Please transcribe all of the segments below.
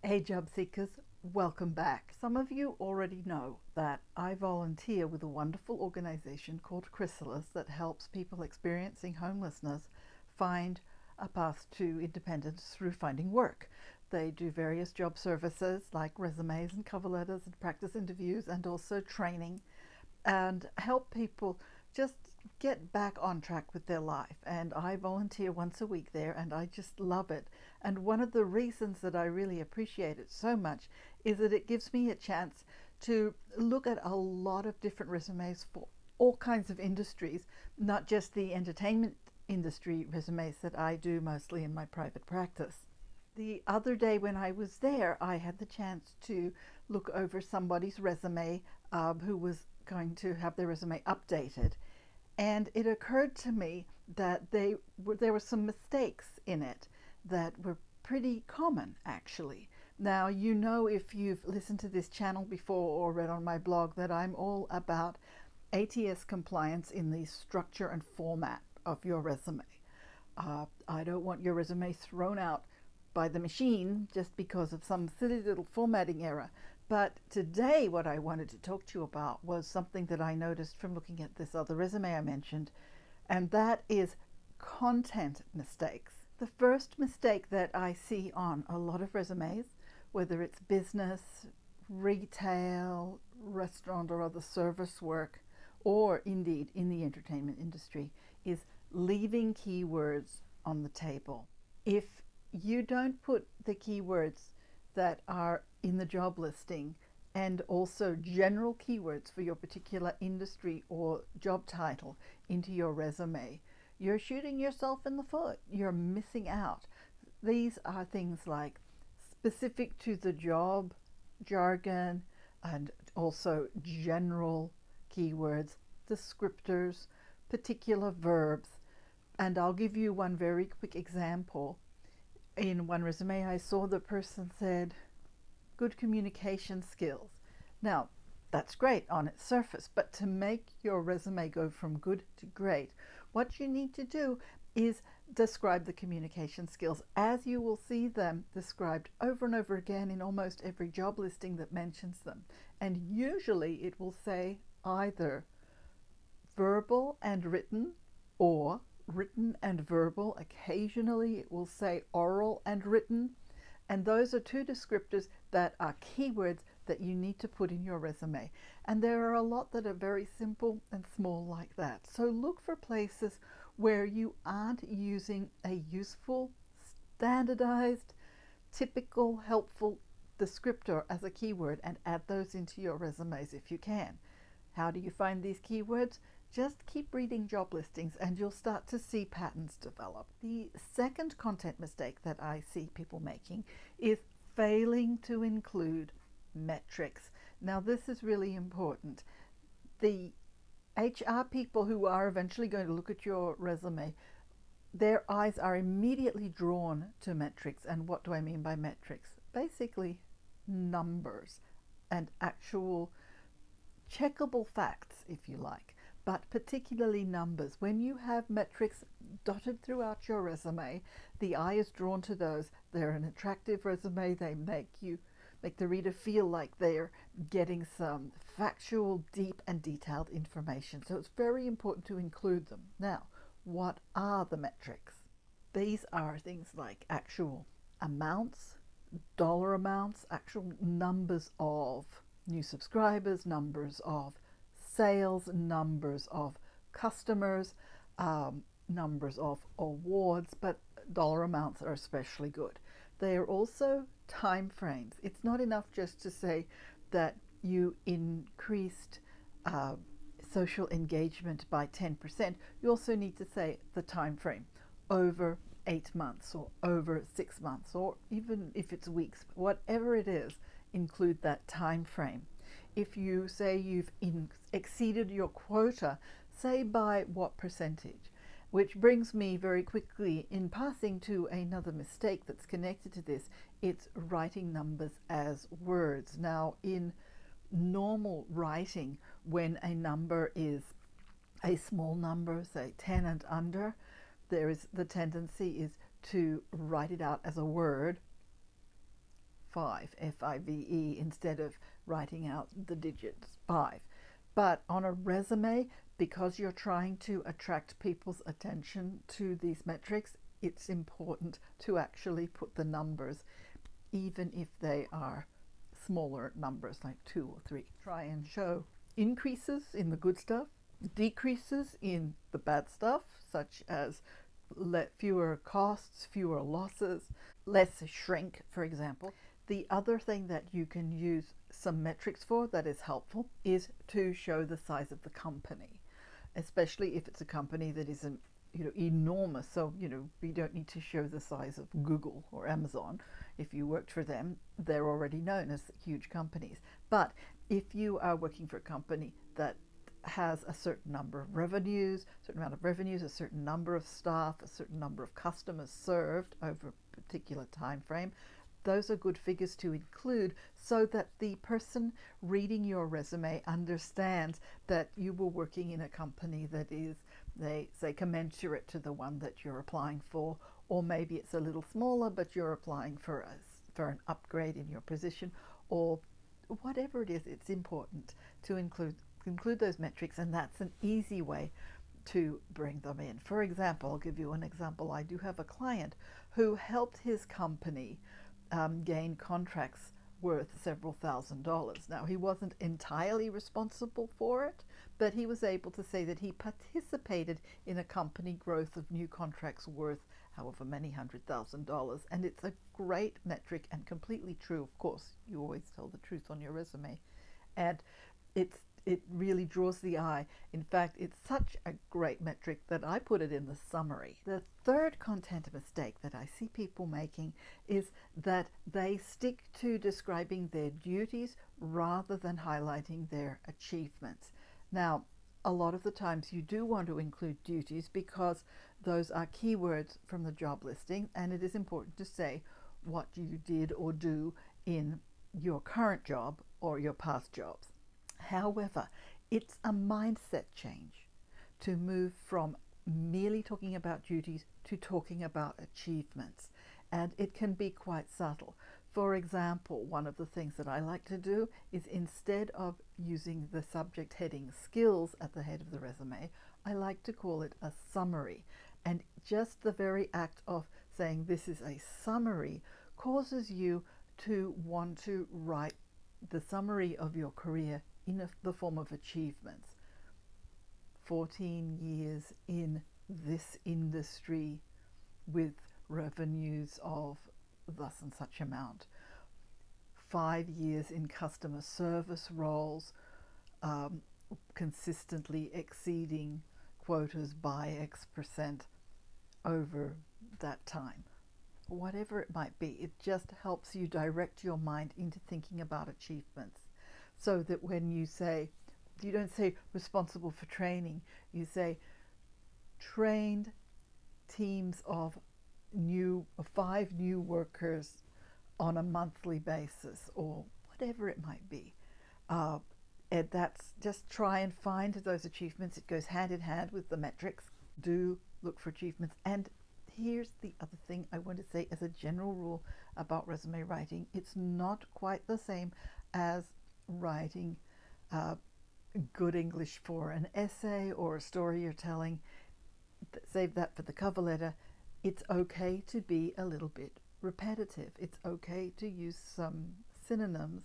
Hey job seekers, welcome back. Some of you already know that I volunteer with a wonderful organization called Chrysalis that helps people experiencing homelessness find a path to independence through finding work. They do various job services like resumes and cover letters and practice interviews and also training and help people just get back on track with their life. And I volunteer once a week there and I just love it. And one of the reasons that I really appreciate it so much is that it gives me a chance to look at a lot of different resumes for all kinds of industries, not just the entertainment industry resumes that I do mostly in my private practice. The other day when I was there, I had the chance to look over somebody's resume who was going to have their resume updated. And it occurred to me that there were some mistakes in it that were pretty common, actually. Now, you know, if you've listened to this channel before or read on my blog, that I'm all about ATS compliance in the structure and format of your resume. I don't want your resume thrown out by the machine just because of some silly little formatting error. But today, what I wanted to talk to you about was something that I noticed from looking at this other resume I mentioned, and that is content mistakes. The first mistake that I see on a lot of resumes, whether it's business, retail, restaurant, or other service work, or indeed in the entertainment industry, is leaving keywords on the table. If you don't put the keywords that are in the job listing and also general keywords for your particular industry or job title into your resume, you're shooting yourself in the foot. You're missing out. These are things like specific to the job, jargon, and also general keywords, descriptors, particular verbs. And I'll give you one very quick example. In one resume, I saw the person said, good communication skills. Now, that's great on its surface, but to make your resume go from good to great, what you need to do is describe the communication skills as you will see them described over and over again in almost every job listing that mentions them. And usually it will say either verbal and written or written and verbal. Occasionally it will say oral and written. And those are two descriptors that are keywords that you need to put in your resume. And there are a lot that are very simple and small like that. So look for places where you aren't using a useful, standardized, typical, helpful descriptor as a keyword and add those into your resumes if you can. How do you find these keywords? Just keep reading job listings and you'll start to see patterns develop. The second content mistake that I see people making is failing to include metrics. Now, this is really important. The HR people who are eventually going to look at your resume, their eyes are immediately drawn to metrics. And what do I mean by metrics? Basically, numbers and actual checkable facts, if you like, but particularly numbers. When you have metrics dotted throughout your resume, the eye is drawn to those. They're an attractive resume. They make the reader feel like they're getting some factual, deep and detailed information. So it's very important to include them. Now, what are the metrics? These are things like actual amounts, dollar amounts, actual numbers of new subscribers, numbers of sales, numbers of customers, numbers of awards, but dollar amounts are especially good. They are also time frames. It's not enough just to say that you increased social engagement by 10%. You also need to say the time frame, over 8 months or over 6 months, or even if it's weeks, whatever it is, include that time frame. If you say you've exceeded your quota, say by what percentage. Which brings me very quickly in passing to another mistake that's connected to this. It's writing numbers as words. Now, in normal writing, when a number is a small number, say 10 and under, the tendency is to write it out as a word five, F-I-V-E, instead of writing out the digits 5. But on a resume, because you're trying to attract people's attention to these metrics, it's important to actually put the numbers, even if they are smaller numbers like 2 or 3. Try and show increases in the good stuff, decreases in the bad stuff, such as fewer costs, fewer losses, less shrink, for example. The other thing that you can use some metrics for that is helpful is to show the size of the company, especially if it's a company that isn't enormous. So we don't need to show the size of Google or Amazon. If you worked for them, they're already known as huge companies. But if you are working for a company that has a certain number of revenues, a certain amount of revenues, a certain number of staff, a certain number of customers served over a particular time frame, those are good figures to include so that the person reading your resume understands that you were working in a company that is, they say, commensurate to the one that you're applying for, or maybe it's a little smaller but you're applying for an upgrade in your position, or whatever it is. It's important to include those metrics, and that's an easy way to bring them in. For example, I'll give you an example. I do have a client who helped his company gain contracts worth several $1,000s. Now, he wasn't entirely responsible for it, but he was able to say that he participated in a company growth of new contracts worth however many $100,000. And it's a great metric and completely true. Of course, you always tell the truth on your resume. And it really draws the eye. In fact, it's such a great metric that I put it in the summary. The third content mistake that I see people making is that they stick to describing their duties rather than highlighting their achievements. Now, a lot of the times you do want to include duties because those are keywords from the job listing, and it is important to say what you did or do in your current job or your past jobs. However, it's a mindset change to move from merely talking about duties to talking about achievements, and it can be quite subtle. For example, one of the things that I like to do is, instead of using the subject heading skills at the head of the resume, I like to call it a summary. And just the very act of saying this is a summary causes you to want to write the summary of your career in the form of achievements. 14 years in this industry with revenues of thus and such amount. 5 years in customer service roles, consistently exceeding quotas by X% over that time. Whatever it might be, it just helps you direct your mind into thinking about achievements. So that when you say, you don't say responsible for training, you say trained teams of 5 new workers on a monthly basis, or whatever it might be. And that's just try and find those achievements. It goes hand in hand with the metrics. Do look for achievements. And here's the other thing I want to say as a general rule about resume writing. It's not quite the same as writing good English for an essay or a story you're telling. Save that for the cover letter. It's okay to be a little bit repetitive. It's okay to use some synonyms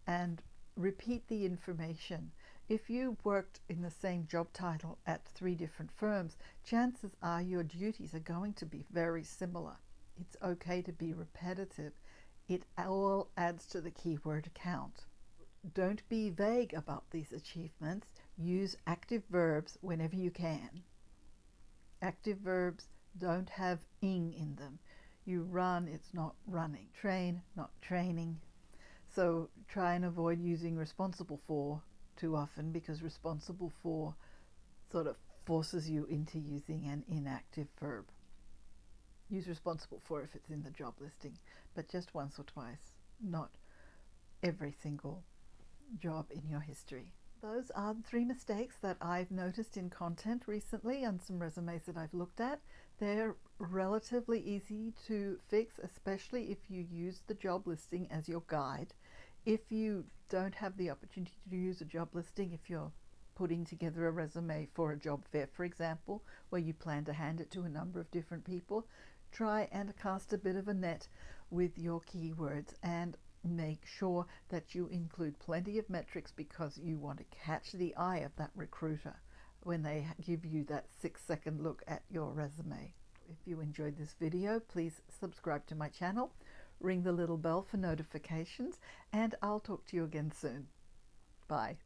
and repeat the information. If you worked in the same job title at 3 different firms, chances are your duties are going to be very similar. It's okay to be repetitive. It all adds to the keyword count. Don't be vague about these achievements. Use active verbs whenever you can. Active verbs don't have ing in them. You run, it's not running. Train, not training. So try and avoid using responsible for too often, because responsible for sort of forces you into using an inactive verb. Use responsible for if it's in the job listing, but just once or twice, not every single job in your history. Those are the 3 mistakes that I've noticed in content recently on some resumes that I've looked at. They're relatively easy to fix, especially if you use the job listing as your guide. If you don't have the opportunity to use a job listing, if you're putting together a resume for a job fair, for example, where you plan to hand it to a number of different people, try and cast a bit of a net with your keywords and make sure that you include plenty of metrics, because you want to catch the eye of that recruiter when they give you that 6-second look at your resume. If you enjoyed this video, please subscribe to my channel, ring the little bell for notifications, and I'll talk to you again soon. Bye.